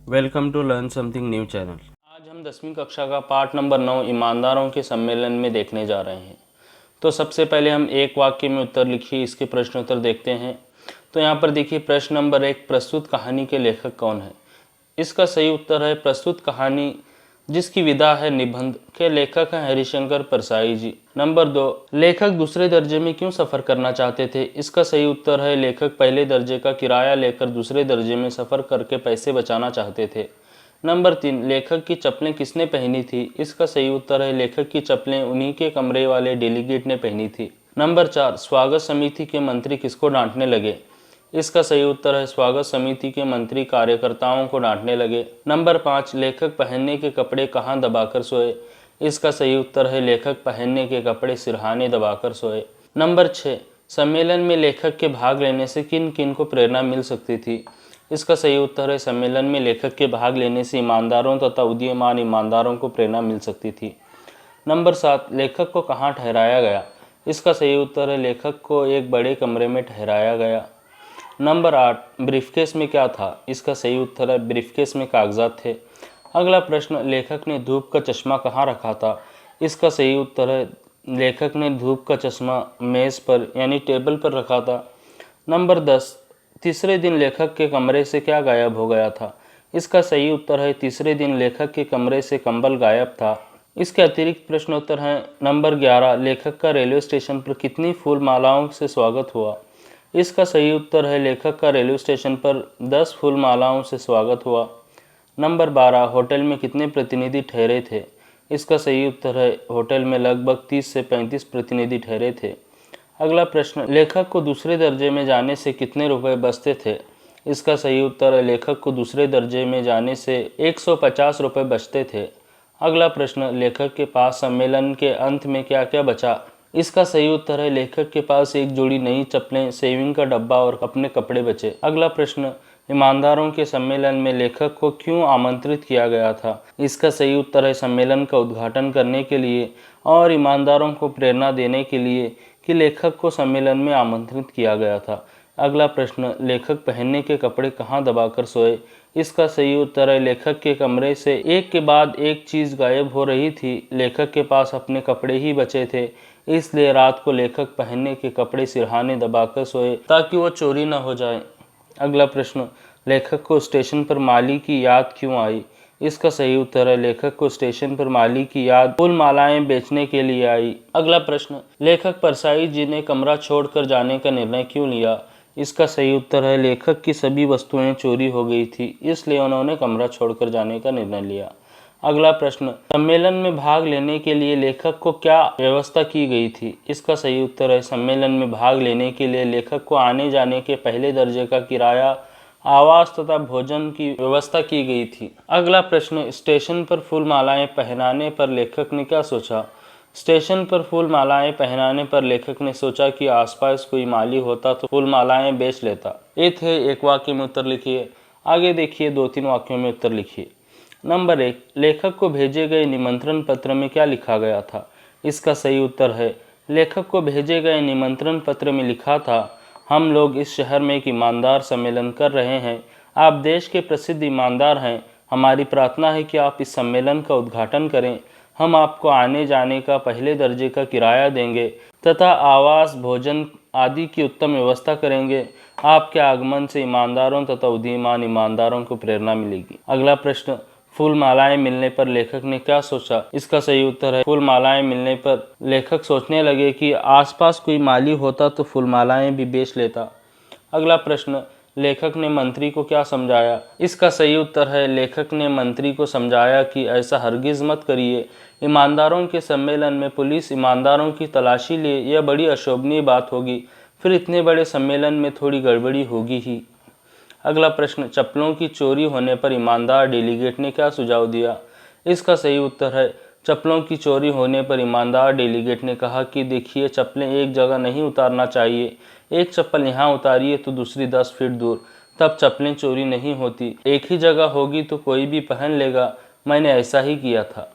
Welcome to learn something new channel. आज हम 10वीं कक्षा का पाठ नंबर 9 ईमानदारों के सम्मेलन में देखने जा रहे हैं। तो सबसे पहले हम एक वाक्य में उत्तर लिखिए, इसके प्रश्न उत्तर देखते हैं। तो यहाँ पर देखिए प्रश्न नंबर 1, प्रस्तुत कहानी के लेखक कौन है। इसका सही उत्तर है प्रस्तुत कहानी जिसकी विधा है निबंध के लेखक हैं हरिशंकर परसाई जी। नंबर 2, लेखक दूसरे दर्जे में क्यों सफ़र करना चाहते थे। इसका सही उत्तर है लेखक पहले दर्जे का किराया लेकर दूसरे दर्जे में सफ़र करके पैसे बचाना चाहते थे। नंबर 3, लेखक की चप्पलें किसने पहनी थी। इसका सही उत्तर है लेखक की चप्पलें उन्हीं के कमरे वाले डेलीगेट ने पहनी थी। नंबर 4, स्वागत समिति के मंत्री किसको डांटने लगे। इसका सही उत्तर है स्वागत समिति के मंत्री कार्यकर्ताओं को डांटने लगे। नंबर 5, लेखक पहनने के कपड़े कहाँ दबाकर सोए। इसका सही उत्तर है लेखक पहनने के कपड़े सिरहाने दबाकर सोए। नंबर 6, सम्मेलन में लेखक के भाग लेने से किन किन को प्रेरणा मिल सकती थी। इसका सही उत्तर है सम्मेलन में लेखक के भाग लेने से ईमानदारों तथा उदीयमान ईमानदारों को प्रेरणा मिल सकती थी। नंबर 7, लेखक को कहाँ ठहराया गया। इसका सही उत्तर है लेखक को एक बड़े कमरे में ठहराया गया। नंबर 8, ब्रीफकेस में क्या था। इसका सही उत्तर है ब्रीफकेस में कागजात थे। अगला प्रश्न, लेखक ने धूप का चश्मा कहाँ रखा था। इसका सही उत्तर है लेखक ने धूप का चश्मा मेज़ पर यानी टेबल पर रखा था। नंबर 10, तीसरे दिन लेखक के कमरे से क्या गायब हो गया था। इसका सही उत्तर है तीसरे दिन लेखक के कमरे से कंबल गायब था। इसके अतिरिक्त प्रश्नोत्तर हैं। नंबर 11, लेखक का रेलवे स्टेशन पर कितनी फूल मालाओं से स्वागत हुआ। इसका सही उत्तर है लेखक का रेलवे स्टेशन पर 10 फूल मालाओं से स्वागत हुआ। नंबर 12, होटल में कितने प्रतिनिधि ठहरे थे। इसका सही उत्तर है होटल में लगभग 30 से 35 प्रतिनिधि ठहरे थे। अगला प्रश्न, लेखक को दूसरे दर्जे में जाने से कितने रुपए बचते थे। इसका सही उत्तर है लेखक को दूसरे दर्जे में जाने से 150 रुपये बचते थे। अगला प्रश्न, लेखक के पास सम्मेलन के अंत में क्या क्या बचा। इसका सही उत्तर है लेखक के पास एक जोड़ी नई चप्पलें, सेविंग का डब्बा और अपने कपड़े बचे। अगला प्रश्न, ईमानदारों के सम्मेलन में लेखक को क्यों आमंत्रित किया गया था। इसका सही उत्तर है सम्मेलन का उद्घाटन करने के लिए और ईमानदारों को प्रेरणा देने के लिए कि लेखक को सम्मेलन में आमंत्रित किया गया था। अगला प्रश्न, लेखक पहनने के कपड़े कहाँ दबाकर सोए। इसका सही उत्तर है लेखक के कमरे से एक के बाद एक चीज़ गायब हो रही थी। लेखक के पास अपने कपड़े ही बचे थे, इसलिए रात को लेखक पहनने के कपड़े सिरहाने दबाकर सोए ताकि वो चोरी न हो जाए। अगला प्रश्न, लेखक को स्टेशन पर माली की याद क्यों आई। इसका सही उत्तर है लेखक को स्टेशन पर माली की याद फूल मालाएं बेचने के लिए आई। अगला प्रश्न, लेखक परसाई जी ने कमरा छोड़कर जाने का निर्णय क्यों लिया। इसका सही उत्तर है लेखक की सभी वस्तुएं चोरी हो गई थी, इसलिए उन्होंने कमरा छोड़कर जाने का निर्णय लिया। अगला प्रश्न, सम्मेलन में भाग लेने के लिए लेखक को क्या व्यवस्था की गई थी। इसका सही उत्तर है सम्मेलन में भाग लेने के लिए लेखक को आने जाने के पहले दर्जे का किराया, आवास तथा भोजन की व्यवस्था की गई थी। अगला प्रश्न, स्टेशन पर फूल मालाएं पहनाने पर लेखक ने क्या सोचा। स्टेशन पर फूल मालाएं पहनाने पर लेखक ने सोचा कि आसपास कोई माली होता तो फूल मालाएं बेच लेता। ये थे एक वाक्य में उत्तर लिखिए। आगे देखिए 2-3 वाक्यों में उत्तर लिखिए। नंबर 1, लेखक को भेजे गए निमंत्रण पत्र में क्या लिखा गया था। इसका सही उत्तर है लेखक को भेजे गए निमंत्रण पत्र में लिखा था, हम लोग इस शहर में एक ईमानदार सम्मेलन कर रहे हैं। आप देश के प्रसिद्ध ईमानदार हैं। हमारी प्रार्थना है कि आप इस सम्मेलन का उद्घाटन करें। हम आपको आने जाने का पहले दर्जे का किराया देंगे तथा आवास, भोजन आदि की उत्तम व्यवस्था करेंगे। आपके आगमन से ईमानदारों तथा उदीयमान ईमानदारों को प्रेरणा मिलेगी। अगला प्रश्न, फूल मालाएं मिलने पर लेखक ने क्या सोचा। इसका सही उत्तर है फूल मालाएं मिलने पर लेखक सोचने लगे कि आसपास कोई माली होता तो फूल मालाएं भी बेच लेता। अगला प्रश्न, लेखक ने मंत्री को क्या समझाया। इसका सही उत्तर है लेखक ने मंत्री को समझाया कि ऐसा हरगिज़ मत करिए। ईमानदारों के सम्मेलन में पुलिस ईमानदारों की तलाशी ले, यह बड़ी अशोभनीय बात होगी। फिर इतने बड़े सम्मेलन में थोड़ी गड़बड़ी होगी ही। अगला प्रश्न, चप्पलों की चोरी होने पर ईमानदार डेलीगेट ने क्या सुझाव दिया। इसका सही उत्तर है चप्पलों की चोरी होने पर ईमानदार डेलीगेट ने कहा कि देखिए, चप्पलें एक जगह नहीं उतारना चाहिए। एक चप्पल यहाँ उतारिए तो दूसरी 10 फीट दूर, तब चप्पलें चोरी नहीं होती। एक ही जगह होगी तो कोई भी पहन लेगा। मैंने ऐसा ही किया था।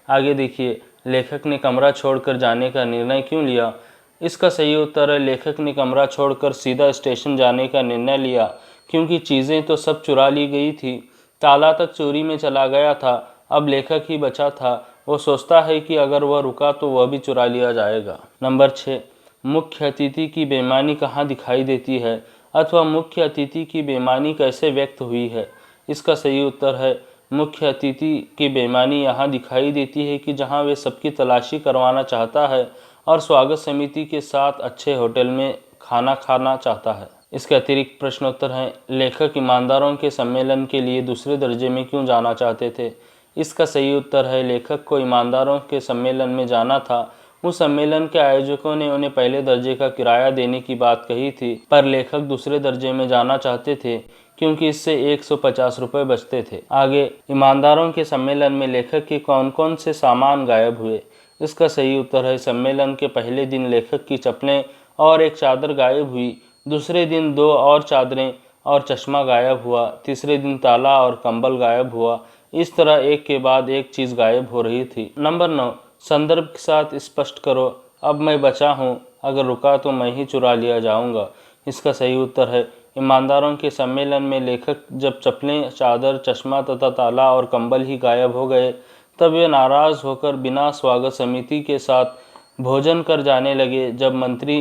आगे देखिए, लेखक ने कमरा छोड़कर जाने का निर्णय क्यों लिया। इसका सही उत्तर है लेखक ने कमरा छोड़कर सीधा स्टेशन जाने का निर्णय लिया क्योंकि चीज़ें तो सब चुरा ली गई थी, ताला तक चोरी में चला गया था, अब लेखक ही बचा था। वो सोचता है कि अगर वह रुका तो वह भी चुरा लिया जाएगा। नंबर 6, मुख्य अतिथि की बेईमानी कहाँ दिखाई देती है, अथवा मुख्य अतिथि की बेईमानी कैसे व्यक्त हुई है। इसका सही उत्तर है, मुख्य अतिथि की बेईमानी यहाँ दिखाई देती है कि जहाँ वे सबकी तलाशी करवाना चाहता है और स्वागत समिति के साथ अच्छे होटल में खाना खाना चाहता है। इसके अतिरिक्त प्रश्नोत्तर हैं, लेखक ईमानदारों के सम्मेलन के लिए दूसरे दर्जे में क्यों जाना चाहते थे। इसका सही उत्तर है, लेखक को ईमानदारों के सम्मेलन में जाना था। उस सम्मेलन के आयोजकों ने उन्हें पहले दर्जे का किराया देने की बात कही थी, पर लेखक दूसरे दर्जे में जाना चाहते थे क्योंकि इससे 150 रुपये बचते थे। आगे, ईमानदारों के सम्मेलन में लेखक के कौन कौन से सामान गायब हुए। इसका सही उत्तर है, सम्मेलन के पहले दिन लेखक की चप्पलें और एक चादर गायब हुई, दूसरे दिन 2 और चादरें और चश्मा गायब हुआ, तीसरे दिन ताला और कंबल गायब हुआ। इस तरह एक के बाद एक चीज़ गायब हो रही थी। नंबर 9, संदर्भ के साथ स्पष्ट करो, अब मैं बचा हूँ, अगर रुका तो मैं ही चुरा लिया जाऊँगा। इसका सही उत्तर है, ईमानदारों के सम्मेलन में लेखक जब चप्पलें, चादर, चश्मा तथा ताला और कंबल ही गायब हो गए तब वे नाराज़ होकर बिना स्वागत समिति के साथ भोजन कर जाने लगे। जब मंत्री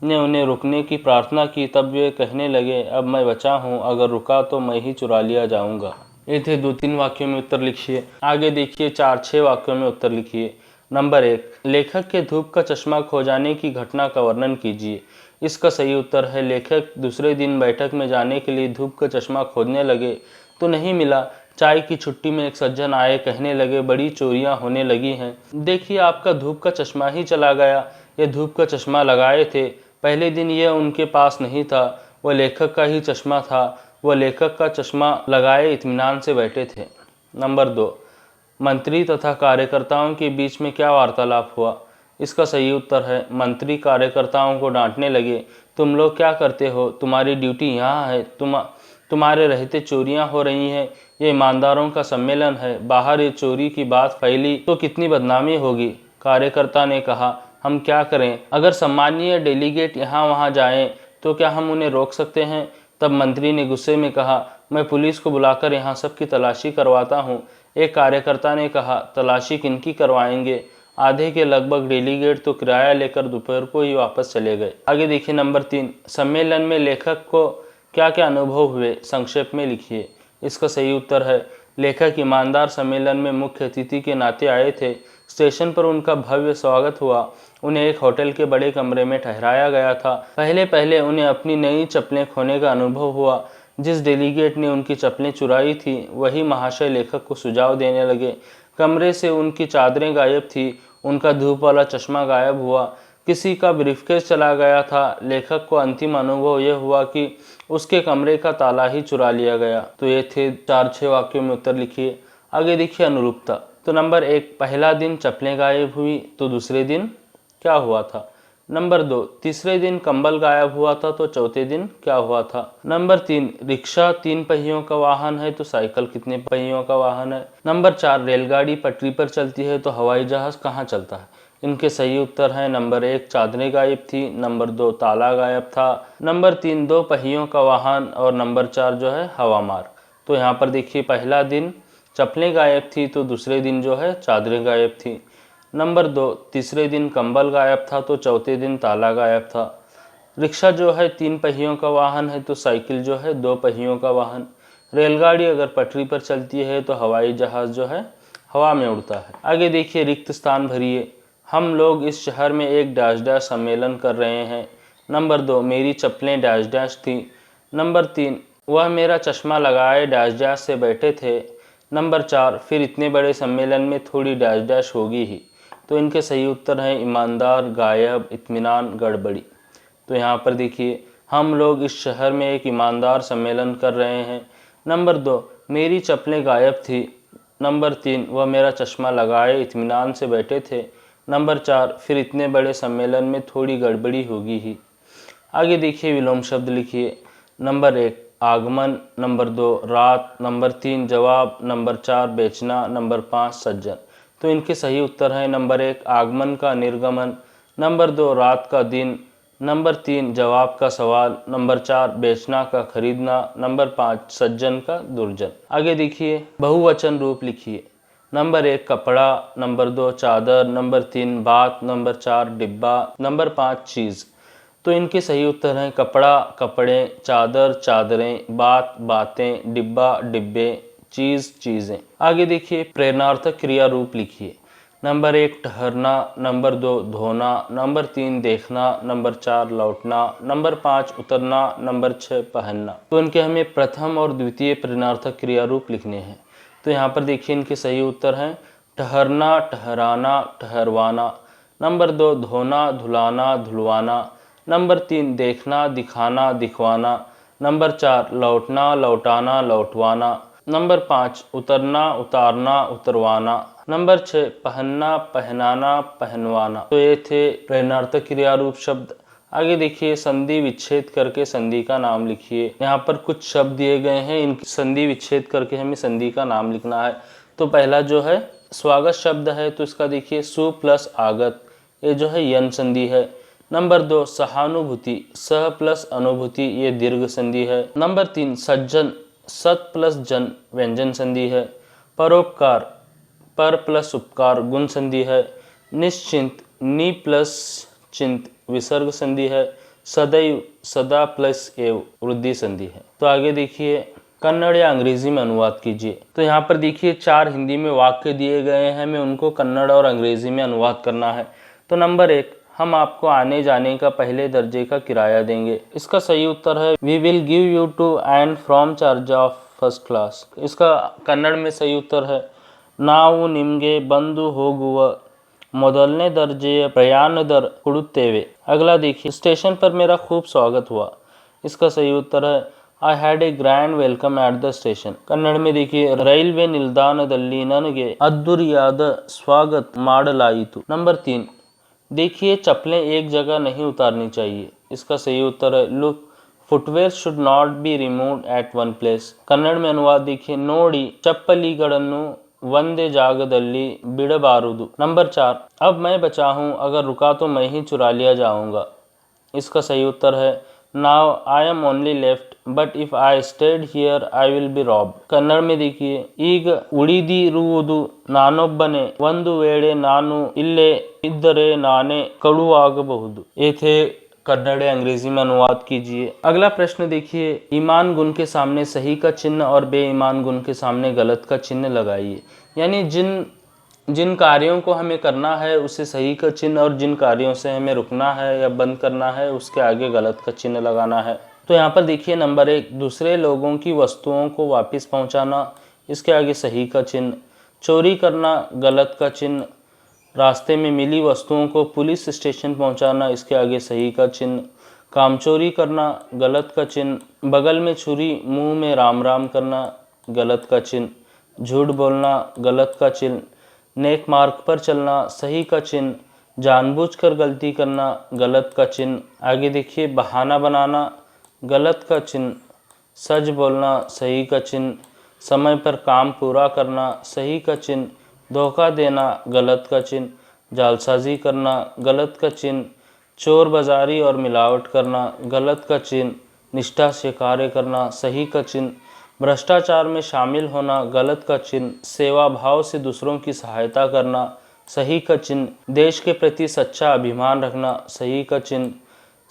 ने उन्हें रुकने की प्रार्थना की तब वे कहने लगे, अब मैं बचा हूँ, अगर रुका तो मैं ही चुरा लिया जाऊँगा। ये थे 2-3 वाक्यों में उत्तर लिखिए। आगे देखिए 4-6 वाक्यों में उत्तर लिखिए। नंबर 1, लेखक के धूप का चश्मा खो जाने की घटना का वर्णन कीजिए। इसका सही उत्तर है, लेखक दूसरे दिन बैठक में जाने के लिए धूप का चश्मा खोजने लगे तो नहीं मिला। चाय की छुट्टी में एक सज्जन आए, कहने लगे, बड़ी चोरियां होने लगी हैं, देखिए आपका धूप का चश्मा ही चला गया। ये धूप का चश्मा लगाए थे, पहले दिन यह उनके पास नहीं था, वह लेखक का ही चश्मा था। वह लेखक का चश्मा लगाए इत्मीनान से बैठे थे। नंबर 2, मंत्री तथा कार्यकर्ताओं के बीच में क्या वार्तालाप हुआ। इसका सही उत्तर है, मंत्री कार्यकर्ताओं को डांटने लगे, तुम लोग क्या करते हो, तुम्हारी ड्यूटी यहाँ है, तुम्हारे रहते चोरियां हो रही हैं, ये ईमानदारों का सम्मेलन है, बाहर ये चोरी की बात फैली तो कितनी बदनामी होगी। कार्यकर्ता ने कहा, हम क्या करें, अगर सम्मानीय डेलीगेट यहाँ वहाँ जाएं तो क्या हम उन्हें रोक सकते हैं। तब मंत्री ने गुस्से में कहा, मैं पुलिस को बुलाकर यहाँ सबकी तलाशी करवाता हूँ। एक कार्यकर्ता ने कहा, तलाशी किनकी करवाएंगे। आधे के लगभग डेलीगेट तो किराया लेकर दोपहर को ही वापस चले गए। आगे देखिए नंबर 3, सम्मेलन में लेखक को क्या क्या अनुभव हुए, संक्षेप में लिखिए। इसका सही उत्तर है, लेखक ईमानदार सम्मेलन में मुख्य अतिथि के नाते आए थे। स्टेशन पर उनका भव्य स्वागत हुआ। उन्हें एक होटल के बड़े कमरे में ठहराया गया था। पहले पहले उन्हें अपनी नई चप्पलें खोने का अनुभव हुआ। जिस डेलीगेट ने उनकी चप्पलें चुराई थी वही महाशय लेखक को सुझाव देने लगे। कमरे से उनकी चादरें गायब थी, उनका धूप वाला चश्मा गायब हुआ, किसी का ब्रीफकेस चला गया था। लेखक को अंतिम अनुभव यह हुआ कि उसके कमरे का ताला ही चुरा लिया गया। तो ये थे 4-6 वाक्यों में उत्तर लिखिए। आगे देखिए अनुरूपता। तो नंबर 1, पहला दिन चप्पलें गायब हुई तो दूसरे दिन क्या हुआ था। नंबर 2, तीसरे दिन कंबल गायब हुआ था तो चौथे दिन क्या हुआ था। नंबर 3, रिक्शा 3 पहियों का वाहन है तो साइकिल कितने पहियों का वाहन है। नंबर 4, रेलगाड़ी पटरी पर चलती है तो हवाई जहाज कहाँ चलता है। इनके सही उत्तर हैं, नंबर 1, चादरें गायब थी, नंबर 2, ताला गायब था, नंबर 3, 2 पहियों का वाहन और नंबर 4 जो है हवा मार्ग। तो यहाँ पर देखिए पहला दिन चप्पलें गायब थी तो दूसरे दिन जो है चादरें गायब थी। नंबर 2, तीसरे दिन कंबल गायब था तो चौथे दिन ताला गायब था। रिक्शा जो है 3 पहियों का वाहन है तो साइकिल जो है 2 पहियों का वाहन। रेलगाड़ी अगर पटरी पर चलती है तो हवाई जहाज जो है हवा में उड़ता है। आगे देखिए रिक्त स्थान भरिए। हम लोग इस शहर में एक डैश डैश सम्मेलन कर रहे हैं। नंबर 2, मेरी चप्पलें डैश डैश थी। नंबर 3, वह मेरा चश्मा लगाए डैश डैश से बैठे थे। नंबर 4, फिर इतने बड़े सम्मेलन में थोड़ी डैश डैश होगी ही। तो इनके सही उत्तर हैं ईमानदार, गायब, इत्मीनान, गड़बड़ी। तो यहाँ पर देखिए हम लोग इस शहर में एक ईमानदार सम्मेलन कर रहे हैं। नंबर 2, मेरी चप्पलें गायब थी। नंबर 3, वह मेरा चश्मा लगाए इत्मीनान से बैठे थे। नंबर 4, फिर इतने बड़े सम्मेलन में थोड़ी गड़बड़ी होगी ही। आगे देखिए विलोम शब्द लिखिए। नंबर 1, आगमन, नंबर 2, रात, नंबर 3, जवाब, नंबर 4, बेचना, नंबर 5, सज्जन। तो इनके सही उत्तर हैं, नंबर 1, आगमन का निर्गमन, नंबर 2, रात का दिन, नंबर 3 जवाब का सवाल, नंबर 4 बेचना का खरीदना, नंबर 5 सज्जन का दुर्जन। आगे देखिए, बहुवचन रूप लिखिए। नंबर 1 कपड़ा, नंबर 2 चादर, नंबर 3 बात, नंबर 4 डिब्बा, नंबर 5 चीज़। तो इनके सही उत्तर हैं कपड़ा, कपड़े, चादर, चादरें, बात, बातें, डिब्बा, डिब्बे, चीज़, चीज़ें। आगे देखिए, प्रेरणार्थक क्रिया रूप लिखिए। नंबर 1 ठहरना, नंबर 2 धोना, नंबर 3 देखना, नंबर 4 लौटना, नंबर 5 उतरना, नंबर 6 पहनना। तो इनके हमें प्रथम और द्वितीय प्रेरणार्थक क्रिया रूप लिखने हैं। तो यहाँ पर देखिए इनके सही उत्तर हैं ठहरना, ठहराना, ठहरवाना, नंबर 2 धोना, धुलाना, धुलवाना, नंबर 3 देखना, दिखाना, दिखवाना, नंबर 4 लौटना, लौटाना, लौटवाना, नंबर 5 उतरना, उतारना, उतरवाना, नंबर 6 पहनना, पहनाना, पहनवाना। तो ये थे प्रेरणार्थक क्रिया रूप शब्द। आगे देखिए, संधि विच्छेद करके संधि का नाम लिखिए। यहाँ पर कुछ शब्द दिए गए हैं, इनकी संधि विच्छेद करके हमें संधि का नाम लिखना है। तो पहला जो है स्वागत शब्द है, तो इसका देखिए सु प्लस आगत, ये जो है यन संधि है। नंबर 2 सहानुभूति, सह प्लस अनुभूति, ये दीर्घ संधि है। नंबर 3 सज्जन, सत प्लस जन, व्यंजन संधि है। परोपकार, पर प्लस उपकार, गुण संधि है। निश्चिंत, नि प्लस चिंत, विसर्ग संधि है। सदैव, सदा प्लस एव, वृद्धि संधि है। तो आगे देखिए, कन्नड़ या अंग्रेजी में अनुवाद कीजिए। तो यहाँ पर देखिए 4 हिंदी में वाक्य दिए गए हैं, हमें उनको कन्नड़ और अंग्रेजी में अनुवाद करना है। तो नंबर 1 हम आपको आने जाने का पहले दर्जे का किराया देंगे। इसका सही उत्तर है we will give you to and from charge of first class. इसका कन्नड़ में सही उत्तर है ನಾವು ನಿಮಗೆ ಬಂದು ಹೋಗುವ ಮೊದಲನೇ दर्जे प्रयाण दर ಕೊಡುತ್ತೇವೆ। अगला देखिए, स्टेशन पर मेरा खूब स्वागत हुआ। इसका सही उत्तर है I had a grand welcome at the station. Kannada में देखिए, ರೈಲ್ವೆ ನಿಲ್ದಾಣದಲ್ಲಿ ನನಗೆ ಅದ್ದೂರಿಯಾದ स्वागत ಮಾಡಲಾಯಿತು। नंबर 3 देखिए, चप्पलें एक जगह नहीं उतारनी चाहिए। इसका सही उत्तर है look footwear should not be removed at one place. Kannada में अनुवाद देखिए, ನೋಡಿ ಚಪ್ಪಲಿಗಳನ್ನು ಒಂದೇ ಜಾಗದಲ್ಲಿ ಬಿಡಬಾರದು। नंबर 4 अब मैं बचा हूँ, अगर रुका तो मैं ही चुरा लिया जाऊँगा। इसका सही उत्तर है now I am only left but if I stayed here I will be rob. Kannada में देखिए, ಈಗ ಉಳಿದಿರುವುದು ನಾನೊಬ್ಬನೇ, ಒಂದು ವೇಳೆ ನಾನು ಇಲ್ಲೇ ಇದ್ದರೆ ನಾನೇ ಕಳುವಾಗಬಹುದು। ये थे कन्नड़ अंग्रेजी में अनुवाद कीजिए। अगला प्रश्न देखिए, ईमान गुण के सामने सही का चिन्ह और बेईमान गुण के सामने गलत का चिन्ह लगाइए। यानी जिन कार्यों को हमें करना है उसे सही का चिन्ह, और जिन कार्यों से हमें रुकना है या बंद करना है उसके आगे गलत का चिन्ह लगाना है। तो यहाँ पर देखिए, नंबर 1 दूसरे लोगों की वस्तुओं को वापस पहुँचाना, इसके आगे सही का चिन्ह। चोरी करना, गलत का चिन्ह। रास्ते में मिली वस्तुओं को पुलिस स्टेशन पहुंचाना, इसके आगे सही का चिन्ह। कामचोरी करना, गलत का चिन्ह। बगल में छुरी, मुंह में राम राम करना, गलत का चिन्ह। झूठ बोलना, गलत का चिन्ह। नेक मार्ग पर चलना, सही का चिन्ह। जानबूझकर गलती करना, गलत का चिन्ह। आगे देखिए, बहाना बनाना, गलत का चिन्ह। सच बोलना, सही का चिन्ह। समय पर काम पूरा करना, सही का चिन्ह। धोखा देना, गलत का चिन्ह। जालसाजी करना, गलत का चिन्ह। चोर बाजारी और मिलावट करना, गलत का चिन्ह। निष्ठा से कार्य करना, सही का चिन्ह। भ्रष्टाचार में शामिल होना, गलत का चिन्ह। सेवा भाव से दूसरों की सहायता करना, सही का चिन्ह। देश के प्रति सच्चा अभिमान रखना, सही का चिन्ह।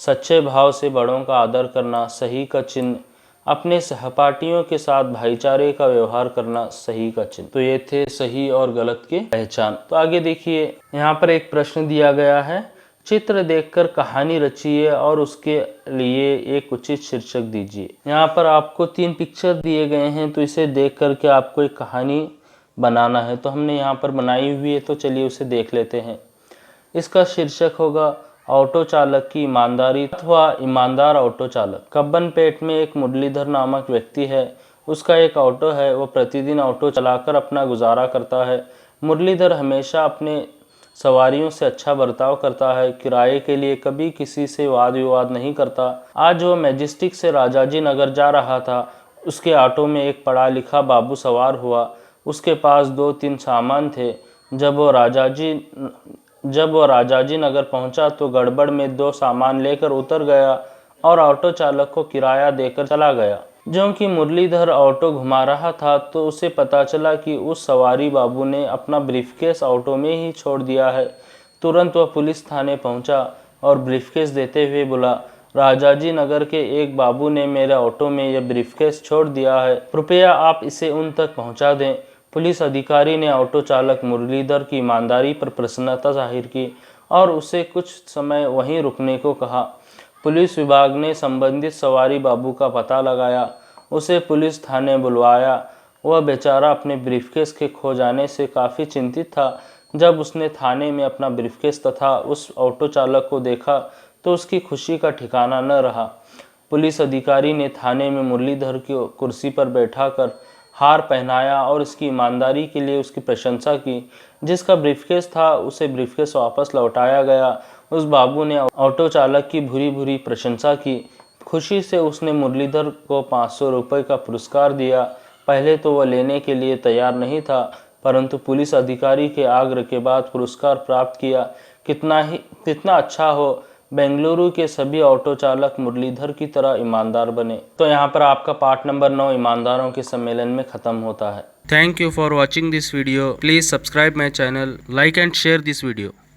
सच्चे भाव से बड़ों का आदर करना, सही का चिन्ह। अपने सहपाठियों के साथ भाईचारे का व्यवहार करना, सही का चिन्ह। तो ये थे सही और गलत के पहचान। तो आगे देखिए, यहाँ पर एक प्रश्न दिया गया है, चित्र देखकर कहानी रचिए और उसके लिए एक उचित शीर्षक दीजिए। यहाँ पर आपको 3 पिक्चर दिए गए हैं, तो इसे देख करके आपको एक कहानी बनाना है। तो हमने यहाँ पर बनाई हुई है, तो चलिए उसे देख लेते हैं। इसका शीर्षक होगा ऑटो चालक की ईमानदारी अथवा ईमानदार ऑटो चालक। कब्बनपेट में एक मुरलीधर नामक व्यक्ति है। उसका एक ऑटो है, वो प्रतिदिन ऑटो चलाकर अपना गुजारा करता है। मुरलीधर हमेशा अपने सवारियों से अच्छा बर्ताव करता है, किराए के लिए कभी किसी से वाद विवाद नहीं करता। आज वो मैजेस्टिक से राजाजी नगर जा रहा था। उसके ऑटो में एक पढ़ा लिखा बाबू सवार हुआ। उसके पास 2-3 सामान थे। जब वो राजाजी जब वह राजाजी नगर पहुंचा तो गड़बड़ में 2 सामान लेकर उतर गया और ऑटो चालक को किराया देकर चला गया। जो कि मुरलीधर ऑटो घुमा रहा था तो उसे पता चला कि उस सवारी बाबू ने अपना ब्रीफकेस ऑटो में ही छोड़ दिया है। तुरंत वह पुलिस थाने पहुंचा और ब्रीफकेस देते हुए बोला, राजाजी नगर के एक बाबू ने मेरे ऑटो में यह ब्रीफकेस छोड़ दिया है, कृपया आप इसे उन तक पहुंचा दें। पुलिस अधिकारी ने ऑटो चालक मुरलीधर की ईमानदारी पर प्रसन्नता जाहिर की और उसे कुछ समय वहीं रुकने को कहा। पुलिस विभाग ने संबंधित सवारी बाबू का पता लगाया, उसे पुलिस थाने बुलवाया। वह बेचारा अपने ब्रीफकेस के खो जाने से काफ़ी चिंतित था। जब उसने थाने में अपना ब्रीफकेस तथा उस ऑटो चालक को देखा तो उसकी खुशी का ठिकाना न रहा। पुलिस अधिकारी ने थाने में मुरलीधर की कुर्सी पर बैठाकर हार पहनाया और उसकी ईमानदारी के लिए उसकी प्रशंसा की। जिसका ब्रीफकेस था उसे ब्रीफकेस वापस लौटाया गया। उस बाबू ने ऑटो चालक की भूरी भूरी प्रशंसा की। खुशी से उसने मुरलीधर को 500 रुपये का पुरस्कार दिया। पहले तो वह लेने के लिए तैयार नहीं था, परंतु पुलिस अधिकारी के आग्रह के बाद पुरस्कार प्राप्त किया। कितना अच्छा हो, बेंगलुरु के सभी ऑटो चालक मुरलीधर की तरह ईमानदार बने। तो यहाँ पर आपका पार्ट नंबर 9 ईमानदारों के सम्मेलन में ख़त्म होता है। Thank you for watching this video. Please subscribe my channel, like and share this video.